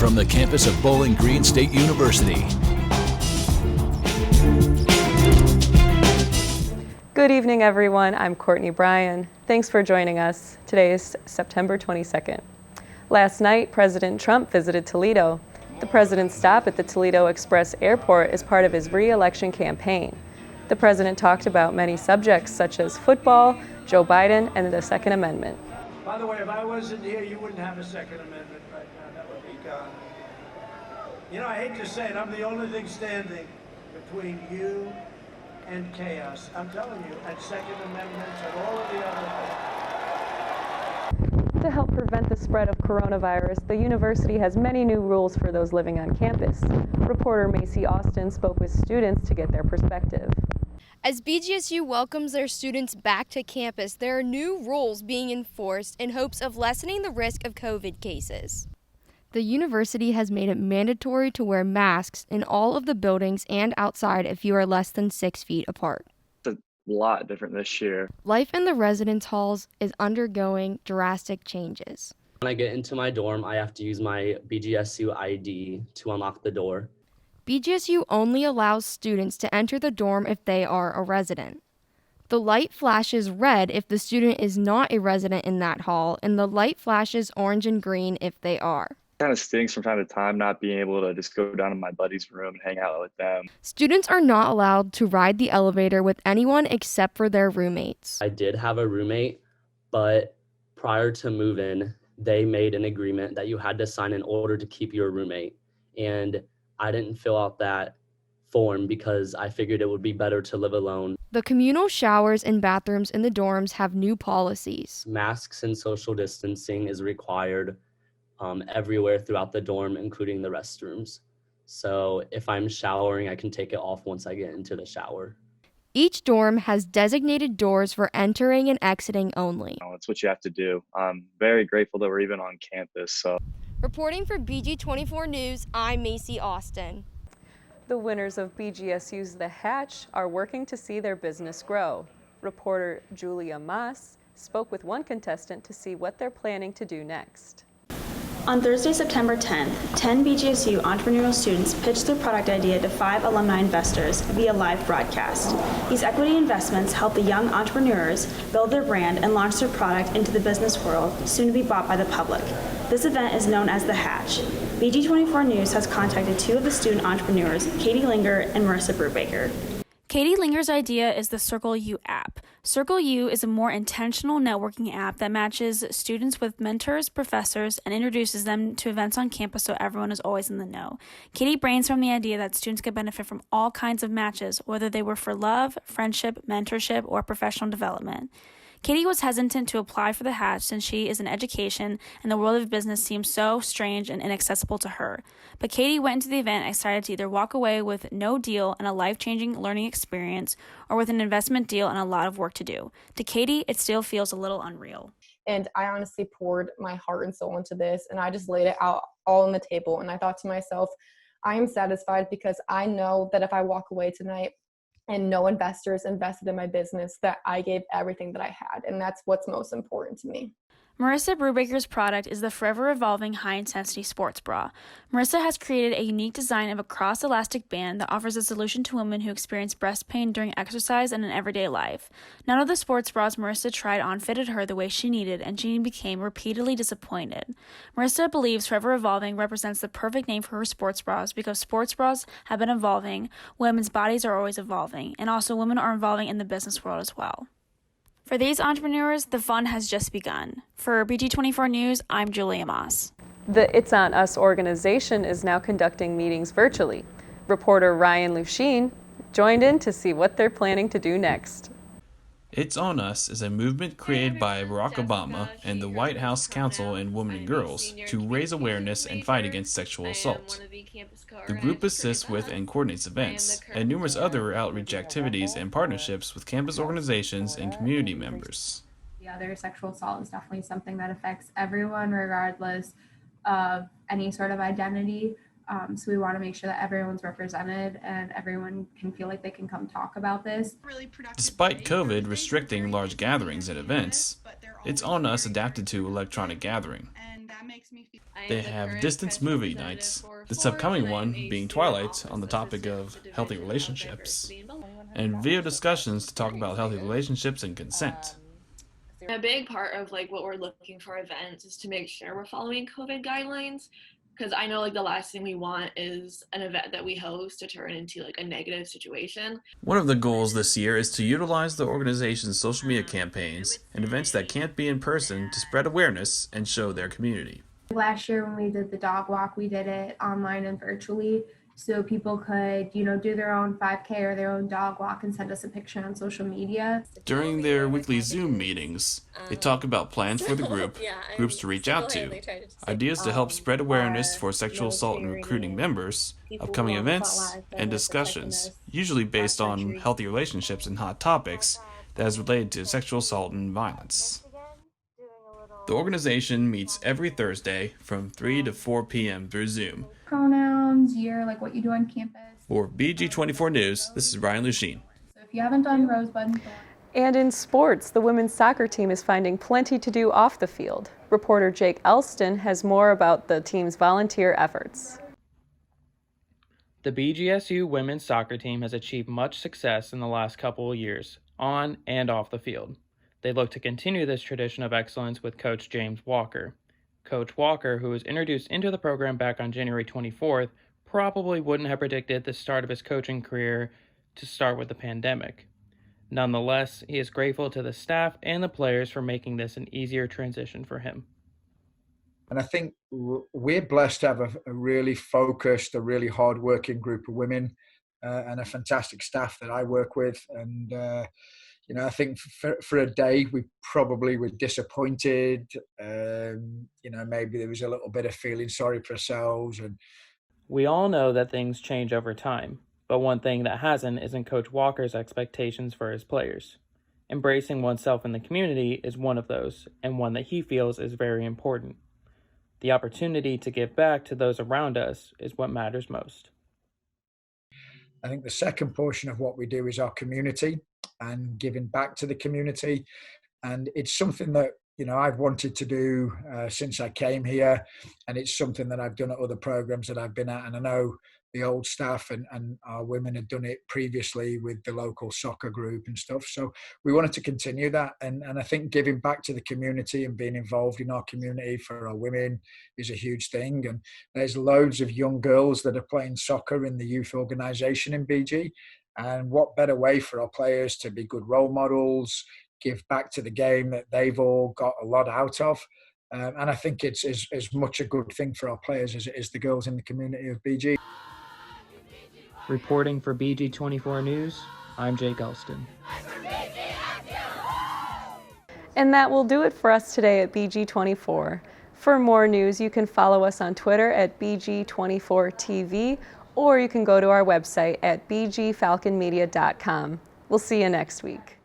from the campus of Bowling Green State University. Good evening, everyone. I'm Courtney Bryan. Thanks for joining us. Today is September 22nd. Last night, President Trump visited Toledo. The president's stop at the Toledo Express Airport is part of his re-election campaign. The president talked about many subjects such as football, Joe Biden, and the Second Amendment. By the way, if I wasn't here, you wouldn't have a Second Amendment right now. That would be gone. You know, I hate to say it, I'm the only thing standing between you and chaos. I'm telling you, and Second Amendments and all of the other things. To help prevent the spread of coronavirus, the university has many new rules for those living on campus. Reporter Macey Austin spoke with students to get their perspective. As BGSU welcomes their students back to campus, there are new rules being enforced in hopes of lessening the risk of COVID cases. The university has made it mandatory to wear masks in all of the buildings and outside if you are less than 6 feet apart. It's a lot different this year. Life in the residence halls is undergoing drastic changes. When I get into my dorm, I have to use my BGSU ID to unlock the door. BGSU only allows students to enter the dorm if they are a resident. The light flashes red if the student is not a resident in that hall, and the light flashes orange and green if they are. Kind of stinks from time to time not being able to just go down to my buddy's room and hang out with them. Students are not allowed to ride the elevator with anyone except for their roommates. I did have a roommate, but prior to move-in, they made an agreement that you had to sign in order to keep your roommate. And I didn't fill out that form because I figured it would be better to live alone. The communal showers and bathrooms in the dorms have new policies. Masks and social distancing is required everywhere throughout the dorm, including the restrooms. So if I'm showering, I can take it off once I get into the shower. Each dorm has designated doors for entering and exiting only. It's what you have to do. I'm very grateful that we're even on campus. Reporting for BG24 News, I'm Macey Austin. The winners of BGSU's The Hatch are working to see their business grow. Reporter Julia Maas spoke with one contestant to see what they're planning to do next. On Thursday, September 10th, 10 BGSU entrepreneurial students pitched their product idea to 5 alumni investors via live broadcast. These equity investments help the young entrepreneurs build their brand and launch their product into the business world, soon to be bought by the public. This event is known as The Hatch. BG24 News has contacted 2 of the student entrepreneurs, Katie Linger and Marisa Brubaker. Katie Linger's idea is the Circle U app. Circle U is a more intentional networking app that matches students with mentors, professors, and introduces them to events on campus so everyone is always in the know. Katie brainstormed the idea that students could benefit from all kinds of matches, whether they were for love, friendship, mentorship, or professional development. Katie was hesitant to apply for the Hatch since she is in education and the world of business seems so strange and inaccessible to her. But Katie went into the event excited to either walk away with no deal and a life-changing learning experience or with an investment deal and a lot of work to do. To Katie, it still feels a little unreal. And I honestly poured my heart and soul into this, and I just laid it out all on the table. And I thought to myself, I am satisfied because I know that if I walk away tonight and no investors invested in my business, that I gave everything that I had. And that's what's most important to me. Marisa Brubaker's product is the Forever Evolving High-Intensity Sports Bra. Marisa has created a unique design of a cross-elastic band that offers a solution to women who experience breast pain during exercise and in everyday life. None of the sports bras Marisa tried on fitted her the way she needed, and she became repeatedly disappointed. Marisa believes Forever Evolving represents the perfect name for her sports bras because sports bras have been evolving, women's bodies are always evolving, and also women are evolving in the business world as well. For these entrepreneurs, the fun has just begun. For BG24 News, I'm Julia Maas. The It's On Us organization is now conducting meetings virtually. Reporter Ryan Luchene joined in to see what they're planning to do next. It's On Us is a movement created by Barack Obama and the White House Council on Women and Girls to raise awareness and fight against sexual assault. The group assists with and coordinates events and numerous other outreach activities and partnerships with campus organizations and community members. The other sexual assault is definitely something that affects everyone regardless of any sort of identity. So we want to make sure that everyone's represented and everyone can feel like they can come talk about this. Despite COVID restricting large gatherings and events, It's On Us adapted to electronic gathering. They have distance movie nights, this upcoming one being Twilight on the topic of healthy relationships, and video discussions to talk about healthy relationships and consent. A big part of like what we're looking for events is to make sure we're following COVID guidelines, because I know like the last thing we want is an event that we host to turn into like a negative situation. One of the goals this year is to utilize the organization's social media campaigns and events that can't be in person to spread awareness and show their community. Last year when we did the dog walk, we did it online and virtually, so people could, do their own 5K or their own dog walk and send us a picture on social media. During their weekly Zoom meetings, they talk about plans for the group, groups to reach out to, ideas to help spread awareness for sexual assault and recruiting members, upcoming events, and discussions, usually based on healthy relationships and hot topics that is related to sexual assault and violence. The organization meets every Thursday from 3 to 4 p.m. through Zoom. Pronouns, year, like what you do on campus. For BG24 News, this is Brian Luchene. So if you haven't done Rosebud and Thorn. And in sports, the women's soccer team is finding plenty to do off the field. Reporter Jake Elston has more about the team's volunteer efforts. The BGSU women's soccer team has achieved much success in the last couple of years, on and off the field. They look to continue this tradition of excellence with Coach James Walker. Coach Walker, who was introduced into the program back on January 24th, probably wouldn't have predicted the start of his coaching career to start with the pandemic. Nonetheless, he is grateful to the staff and the players for making this an easier transition for him. And I think we're blessed to have a really focused, a really hard-working group of women and a fantastic staff that I work with. And I think for a day we probably were disappointed. Maybe there was a little bit of feeling sorry for ourselves. And we all know that things change over time, but one thing that hasn't isn't Coach Walker's expectations for his players. Embracing oneself in the community is one of those, and one that he feels is very important. The opportunity to give back to those around us is what matters most. I think the second portion of what we do is our community and giving back to the community. And it's something that, I've wanted to do since I came here. And it's something that I've done at other programs that I've been at. And I know the old staff and our women had done it previously with the local soccer group and stuff. So we wanted to continue that. And I think giving back to the community and being involved in our community for our women is a huge thing. And there's loads of young girls that are playing soccer in the youth organisation in BG. And what better way for our players to be good role models, give back to the game that they've all got a lot out of. And I think it's as much a good thing for our players as it is the girls in the community of BG. Reporting for BG24 News, I'm Jake Elston. And that will do it for us today at BG24. For more news, you can follow us on Twitter at BG24TV, or you can go to our website at bgfalconmedia.com. We'll see you next week.